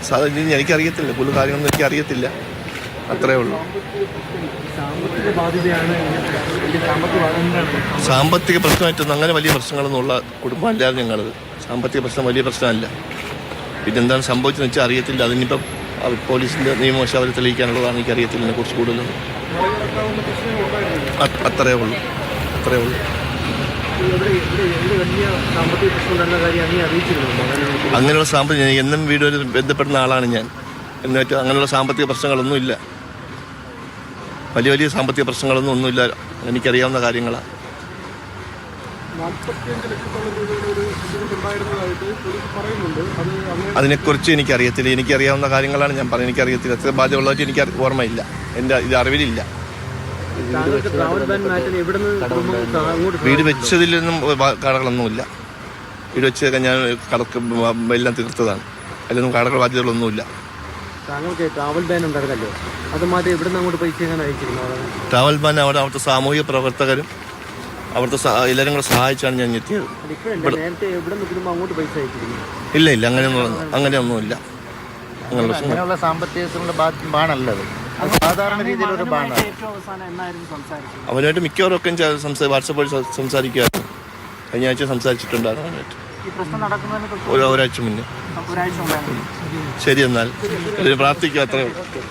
സാധാരണ എനിക്കറിയത്തില്ല, കൂടുതൽ കാര്യങ്ങളൊന്നും എനിക്കറിയത്തില്ല, അത്രേ ഉള്ളൂ. സാമ്പത്തിക പ്രശ്നമായിട്ടൊന്നും അങ്ങനെ വലിയ പ്രശ്നങ്ങളൊന്നും ഉള്ള കുടുംബമല്ലാതെ ഞങ്ങളത്. സാമ്പത്തിക പ്രശ്നം വലിയ പ്രശ്നമല്ല. പിന്നെന്താണ് സംഭവിച്ചതെന്ന് വെച്ചാൽ അറിയത്തില്ല. അതിനിപ്പം പോലീസിൻ്റെ നിയമവശം അവർ തെളിയിക്കാനുള്ളതാണ്. എനിക്കറിയത്തില്ല ഇതിനെക്കുറിച്ച് കൂടുതലൊന്നും. അത്രേ ഉള്ളൂ. അങ്ങനെയുള്ള സാമ്പത്തിക എന്നും വീടുമായി ബന്ധപ്പെടുന്ന ആളാണ് ഞാൻ. എന്നിട്ട് അങ്ങനെയുള്ള സാമ്പത്തിക പ്രശ്നങ്ങളൊന്നും ഇല്ല. വലിയ സാമ്പത്തിക ഒന്നുമില്ല. എനിക്കറിയാവുന്ന കാര്യങ്ങളാണ്. അതിനെക്കുറിച്ച് എനിക്കറിയത്തില്ല. എനിക്കറിയാവുന്ന കാര്യങ്ങളാണ് ഞാൻ പറയുന്നത്. എനിക്കറിയത്തില്ല. എത്ര ബാധ്യതയുള്ളതായിട്ട് എനിക്ക് ഓർമ്മയില്ല. എൻ്റെ ഇത് അറിവിലില്ല. വീട് വെച്ചതിലൊന്നും കടകളൊന്നുമില്ല. വീട് വെച്ച് ഞാൻ കടക്ക് എല്ലാം തീർത്തതാണ്. അതിലൊന്നും കടകൾ ബാധ്യതകളൊന്നുമില്ല. താങ്കൾക്ക് ട്രാവൽ ബാൻ ഉണ്ടായിരുന്നല്ലോ, അത് മാറ്റി എവിടെ അങ്ങോട്ട് പൈസ എങ്ങനെ അയച്ചിരുന്നത്? ട്രാവൽ ബാൻ അവിടുത്തെ സാമൂഹിക പ്രവർത്തകരും അവിടുത്തെ എല്ലാവരും കൂടെ സഹായിച്ചാണ് ഞാൻ എത്തിയത്. നേരത്തെ എവിടെ നിൽക്കുമ്പോൾ അങ്ങോട്ട് പൈസ അയച്ചിരുന്നു? ഇല്ല, അങ്ങനെയൊന്നുമില്ല. അങ്ങനെയുള്ള സാമ്പത്തികത്തിലുള്ള ബാണല്ലത്, സാധാരണ രീതിയിലൊരു ബാണാണ്. അവരുമായിട്ട് മിക്കവാറും ഒക്കെ വാട്സപ്പ് വഴി സംസാരിക്കുമായിരുന്നു. കഴിഞ്ഞ ആഴ്ച സംസാരിച്ചിട്ടുണ്ടായിരുന്നു. ഒരാഴ്ച മുന്നേ. ശരി, എന്നാൽ പ്രാർത്ഥിക്കുക, അത്രേ ഉള്ളൂ.